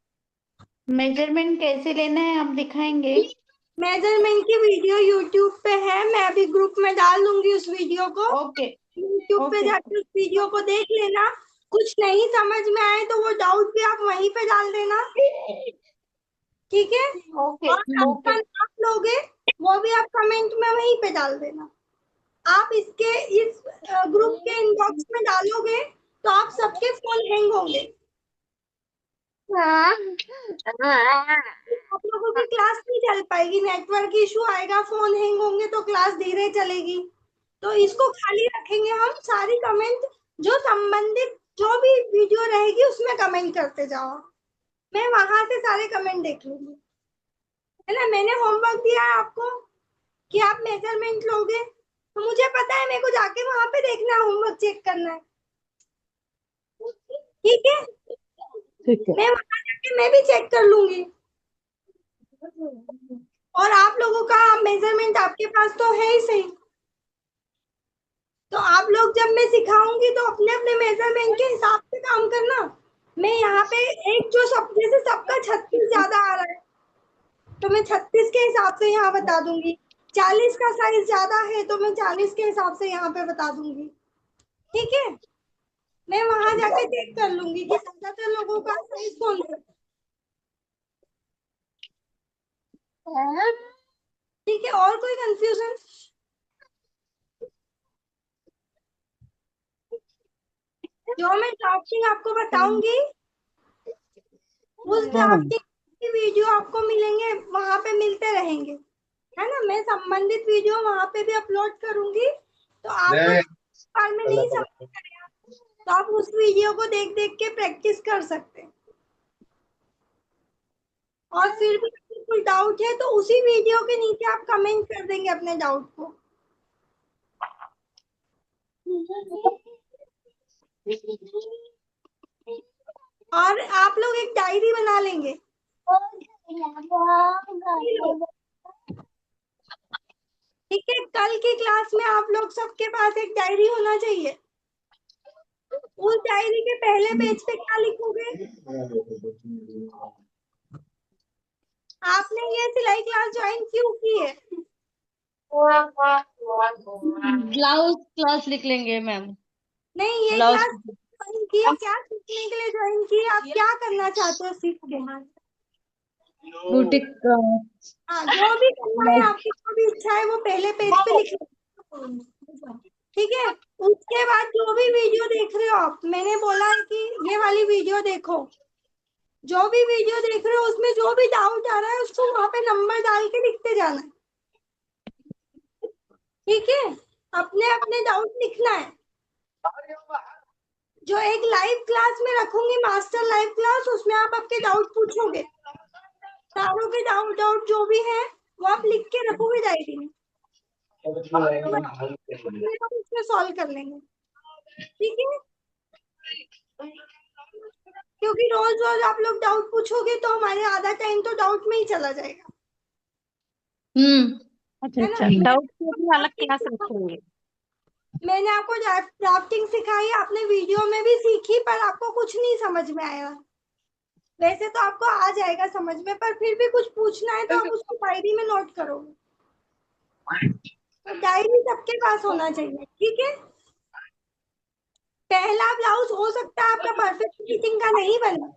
मेजरमेंट कैसे लेना है आप दिखाएंगे? मेजरमेंट की वीडियो यूट्यूब पे है, मैं अभी ग्रुप में डाल दूंगी उस वीडियो को। ओके। यूट्यूब पे ओके। जाके उस वीडियो को देख लेना, कुछ नहीं समझ में आए तो वो डाउट भी आप वहीं पे डाल देना। ठीक है, ओके। और आपका ओके। नाम लोगे वो भी आप कमेंट में वहीं पे डाल देना। आप इसके इस ग्रुप के इनबॉक्स में डालोगे तो आप सबके फोन हैंग होंगे। आप लोगों की क्लास नहीं चल पाएगी, नेटवर्क इशू आएगा, फोन हैंग होंगे तो क्लास धीरे चलेगी। तो इसको खाली रखेंगे हम, सारी कमेंट जो संबंधित जो भी वीडियो रहेगी उसमें कमेंट करते जाओ। मैं वहां से सारे कमेंट देख लूंगी, है ना। मैंने होमवर्क दिया है आपको कि आप मेजरमेंट लोगे, तो मुझे पता है मेरे को जाके वहां पे देखना है, होमवर्क चेक करना है, ठीक है। ठीक है। मैं वहां जाके मैं भी चेक कर लूंगी। और आप लोगों का मेजरमेंट आपके पास तो है ही सही, तो आप लोग जब मैं सिखाऊंगी तो अपने अपने मेजरमेंट के हिसाब से काम करना। मैं यहाँ पे एक जो सब जैसे सबका 36 ज्यादा आ रहा है, तो मैं 36 के हिसाब से यहाँ बता दूंगी। 40 का साइज ज्यादा है तो मैं 40 के हिसाब से यहाँ पे बता दूंगी, ठीक है। मैं वहां जाके चेक कर लूंगी कि ज्यादातर लोगों का साइज कौन सा है, ठीक है। और कोई कंफ्यूजन? जो मैं ड्राफ्टिंग आपको बताऊंगी उस हाँ ड्राफ्टिंग की वीडियो आपको मिलेंगे, वहां पे मिलते रहेंगे, है ना। मैं संबंधित वीडियो वहां पे भी अपलोड करूंगी, तो आपको बार में नहीं समझ आएगा तो आप उस वीडियो को देख देख के प्रैक्टिस कर सकते हैं। और फिर भी अगर कोई डाउट है तो उसी वीडियो के नीचे आप कमेंट कर देंगे अपने डाउट को। और आप लोग एक डायरी बना लेंगे, ठीक है। कल की क्लास में आप लोग सबके पास एक डायरी होना चाहिए। उस डायरी के पहले पेज पे क्या लिखोगे? आपने ये सिलाई क्लास ज्वाइन क्यों की है? ब्लाउज क्लास लिख लेंगे मैम। नहीं, ये ब्लाउज क्लास ज्वाइन की, क्या सीखने के लिए ज्वाइन की, आप क्या करना चाहते हो सीख के? बुटीक हाँ, जो भी करना है आपकी, जो भी इच्छा है वो पहले पेज पे लिख लो, ठीक है। उसके बाद जो भी वीडियो देख रहे हो आप, मैंने बोला है कि ये वाली वीडियो देखो, जो भी वीडियो देख रहे हो उसमें जो भी डाउट आ रहा है उसको वहां पे नंबर डाल के लिखते जाना है, ठीक है। अपने अपने डाउट लिखना है। जो एक लाइव क्लास में रखूंगी, मास्टर लाइव क्लास, उसमें आप आपके डाउट पूछोगे, सारों के डाउट डाउट जो भी है वो आप लिख के रखोगे डायरी में, हम उसमें सॉल्व कर लेंगे, ठीक है। क्योंकि रोज रोज आप लोग डाउट पूछोगे तो हमारे आधा टाइम तो डाउट में ही चला जाएगा, अच्छा है ना। अच्छा, डाउट के भी अलग क्लास रखेंगे। मैंने आपको ड्राफ्टिंग सिखाई, आपने वीडियो में भी सीखी, पर आपको कुछ नहीं समझ में आया। वैसे तो आपको आ जाएगा समझ में, पर फिर भी कुछ पूछना है तो आप उसको डायरी में नोट करोगे, तो डायरी सबके पास होना चाहिए, ठीक है। पहला ब्लाउज हो सकता है आपका परफेक्ट फिटिंग का नहीं बना,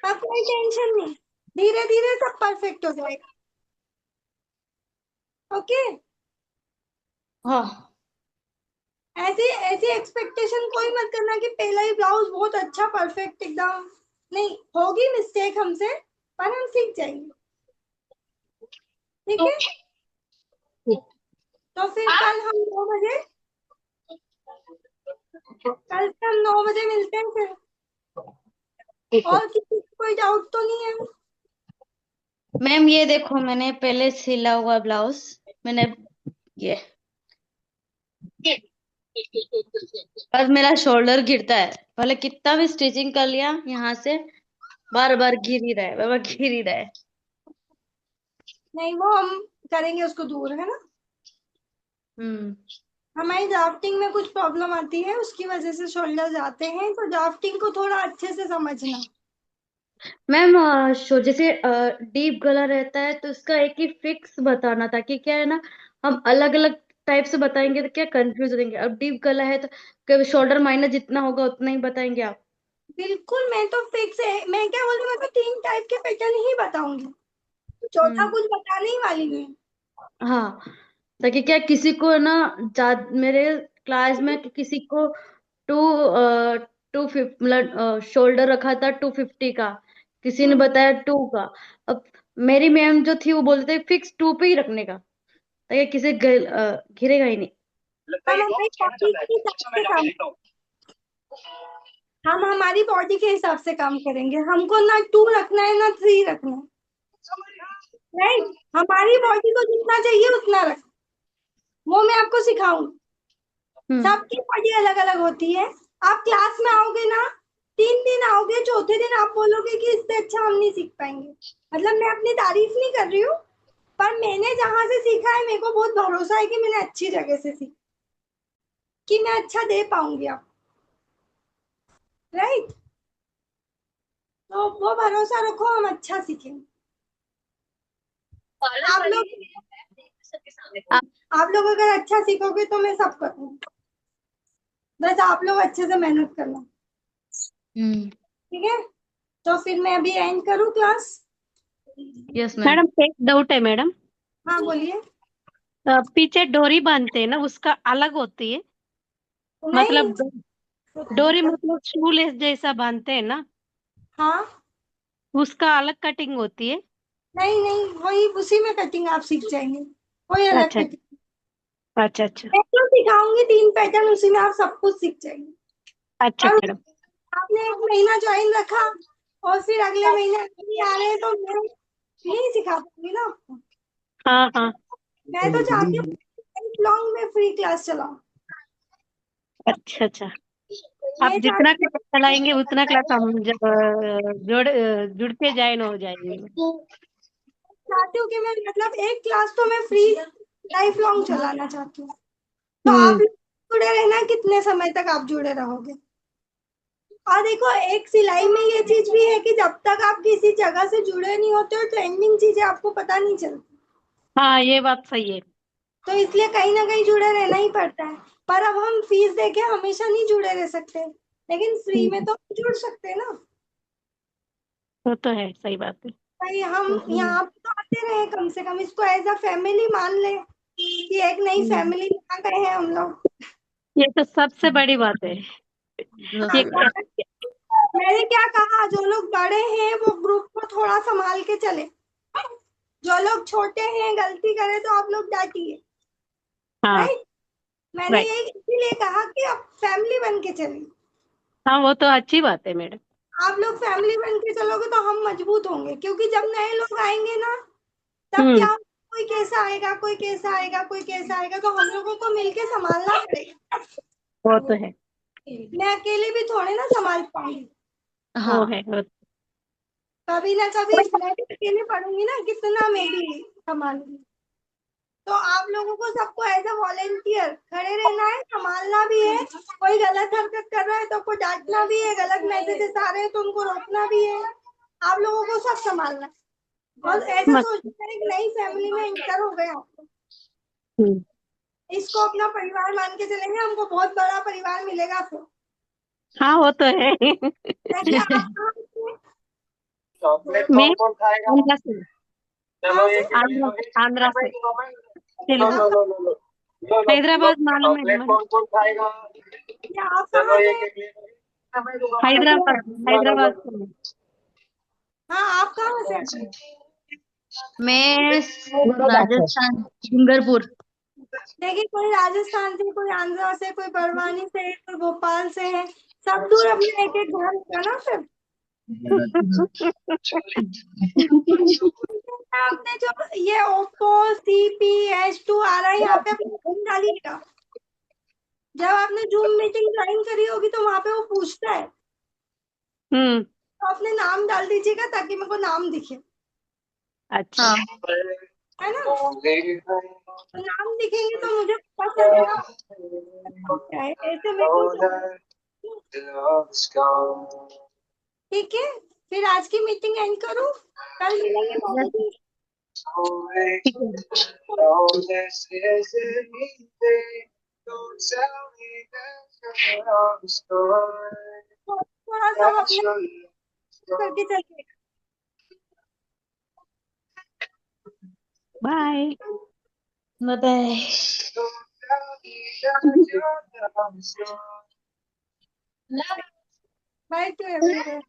पर कोई टेंशन नहीं, धीरे धीरे सब परफेक्ट हो जाएगा, ओके। हाँ ऐसी ऐसी एक्सपेक्टेशन कोई मत करना कि पहला ही ब्लाउज बहुत अच्छा परफेक्ट एकदम, नहीं होगी मिस्टेक हमसे, पर हम सीख जाएंगे, ठीक है। तो फिर कल हम 9 बजे, कल से हम 9 बजे मिलते हैं फिर। ठीक है। और किसी को कोई डाउट तो नहीं है? मैम, ये देखो मैंने पहले सिला हुआ ब्लाउज, मैंने ये और मेरा शोल्डर गिरता है, भले कितना भी स्टिचिंग कर लिया यहाँ से, बार बार गिर ही रहा है, बार बार गिर ही रहा है। नहीं, वो हम करेंगे उसको दूर, है ना। हम्म हमारी ड्राफ्टिंग में कुछ प्रॉब्लम आती है, उसकी वजह से शोल्डर जाते हैं, तो ड्राफ्टिंग को थोड़ा अच्छे से समझना। मैम, जैसे डीप गला रहता है तो उसका एक ही फिक्स बताना, ताकि क्या है ना, हम अलग अलग टाइप से बताएंगे तो क्या कंफ्यूज हो जाएंगे। अब डीप गला है तो शोल्डर माइनस जितना होगा उतना ही बताएंगे आप। बिल्कुल, मैं तो फिक्स है, मैं क्या बोलूँ, मैं तो 3 टाइप के पैटर्न ही बताऊंगी, चौथा हम्म कुछ बताने ही वाली नहीं। हाँ, ताकि क्या किसी को ना, मेरे क्लास में किसी को टू 250, मतलब शोल्डर रखा था 250 का, किसी ने बताया 2 का। अब मेरी मैम जो थी वो बोलते थे फिक्स 2 पे ही रखने का, ताकि किसी घिरेगा ही नहीं। हम अपनी कॉपी के हिसाब से काम, हम हमारी बॉडी के हिसाब से काम करेंगे, हमको ना 2 रखना है ना 3 रखना है, राइट। हमारी बॉडी को जितना चाहिए उतना रख, वो मैं आपको सिखाऊंगी। सबकी बॉडी अलग अलग होती है। आप क्लास में आओगे ना, 3 दिन आओगे, चौथे दिन आप बोलोगे कि इससे अच्छा हम नहीं सीख पाएंगे। मतलब मैं अपनी तारीफ नहीं कर रही हूँ, पर मैंने जहां से सीखा है मेरे को बहुत भरोसा है कि मैंने अच्छी जगह से सीखा, कि मैं अच्छा दे पाऊंगी आप, राइट। तो वो भरोसा रखो, हम अच्छा सीखेंगे। आप लोग अगर अच्छा सीखोगे तो मैं सब करूँगी, बस आप लोग अच्छे से मेहनत करना, ठीक है। तो फिर मैं अभी एंड करूँ क्लास? Yes ma'am. मैडम एक डाउट है मैडम, हाँ बोलिए। पीछे डोरी बांधते हैं ना, उसका अलग होती है? नहीं, मतलब डोरी मतलब शूलेस जैसा बांधते हैं ना, हाँ, उसका अलग कटिंग होती है? नहीं नहीं, वही उसी में कटिंग आप सीख जाएंगे, कोई अलग अच्छा कटिंग। अच्छा अच्छा मैं तो सिखाऊंगी 3 पैटर्न, उसी में आप सब कुछ सीख जाएंगे। अच्छा और मैडम। आपने 1 महीना ज्वाइन रखा और फिर अगले महीने नहीं आ रहे हैं, तो मैं नहीं सिखा पाऊंगी ना आपको। हाँ हाँ। मैं तो चाहती हूँ लॉन्ग में फ्री क्लास चलाऊं। अच्छा अच्छा, आप मैं जितना चाहती क्लास चलाएंगे उतना क्लास हम जुड़ के ज्वाइन हो जाएंगे। चाहती हूँ कि मैं मतलब एक क्लास तो मैं फ्री लाइफ लॉन्ग चलाना चाहती हूँ। तो आप हम्म। जुड़े रहना, कितने समय तक आप जुड़े रहोगे। और देखो, एक सिलाई में ये चीज भी है कि जब तक आप किसी जगह से जुड़े नहीं होते हो, ट्रेंडिंग चीजें आपको पता नहीं चलती। हाँ ये बात सही है। तो इसलिए कहीं ना कहीं जुड़े रहना ही पड़ता है। पर अब हम फीस देके हमेशा नहीं जुड़े रह सकते, लेकिन फ्री में तो जुड़ सकते हैं ना। वो तो है, सही बात है। भाई हम यहाँ पे तो आते रहे, कम से कम इसको एज अ फैमिली मान ले कि एक नई हम्म, फैमिली में आ गए हैं हम लोग। ये तो सबसे बड़ी बात है। ये मैंने क्या कहा, जो लोग बड़े हैं वो ग्रुप को थोड़ा संभाल के चले, जो लोग छोटे हैं गलती करे तो आप लोग डांटिए, हाँ राइट। मैंने राइट। यही इसीलिए कहा कि आप फैमिली बन के चलिए। हाँ वो तो अच्छी बात है मैडम। आप लोग फैमिली बन के चलोगे तो हम मजबूत होंगे, क्योंकि जब नए लोग आएंगे ना, तब क्या हम्म। होगा, कोई कैसा आएगा, कोई कैसा आएगा, कोई कैसा आएगा, तो हम लोगों को मिलके संभालना पड़ेगा। वो तो है। मैं अकेले भी थोड़े ना संभाल पाऊंगी, वो हाँ। है वो। कभी ना कभी मैं भी अकेले पढ़ूंगी ना, कितना मैं भी संभालूंगी। तो आप लोगों को सबको एज अ वॉलेंटियर खड़े रहना है, संभालना भी है। कोई गलत हरकत कर रहा है तो आपको डांटना भी है, गलत मैसेजेस आ रहे हैं तो उनको रोकना भी है। आप लोगों को सब संभालना है। बस ऐसा मस्त। सोचना है, एक नई फैमिली में इंटर हो गए आप, हम्म। इसको अपना परिवार मान के चलेंगे, हमको बहुत बड़ा परिवार मिलेगा फिर। हाँ वो तो है। वैसे आप कहाँ से हैं? चॉकलेट मैं कौन कौन खाएगा? आंध्रा से। चलो कहाँ से? एक एक ले आंध्रा लो, आंध्रा से लो तेलुगु। लो लो लो लो लो लो लो। हैदराबाद मालूम है चॉकलेट मैडम। कौन कौन खाएगा? या आप चलो कहाँ से एक हैं? एक ले लो। हैदराबाद लो लो हैदराबाद लो। से। हाँ, आप कहाँ से हैं? मैं राजस्थान डूंगरपुर। देखिए, कोई राजस्थान से, कोई आंध्रा से, कोई बड़वानी से, कोई भोपाल से है। सब दूर अपने एक एक घर होगा ना फिर। आपने जो ये ओप्पो CPH2 आ रहा है यहाँ पे, अपना नाम डालिएगा। जब आपने जूम मीटिंग ज्वाइन करी होगी तो वहां पे वो पूछता है, हम्म। तो अपने नाम डाल दीजिएगा ताकि मेरे को नाम दिखे, अच्छा। हाँ। है ना। तो नाम दिखेंगे तो मुझे पता चलेगा क्या है, ऐसे मैं क्यों ठीक है। फिर आज की मीटिंग एंड करूँ, कल मिलेंगे 9 यस। बजे। ठीक है। थोड़ा सा अपने करके चलिए। Bye. Bye. Bye to everyone.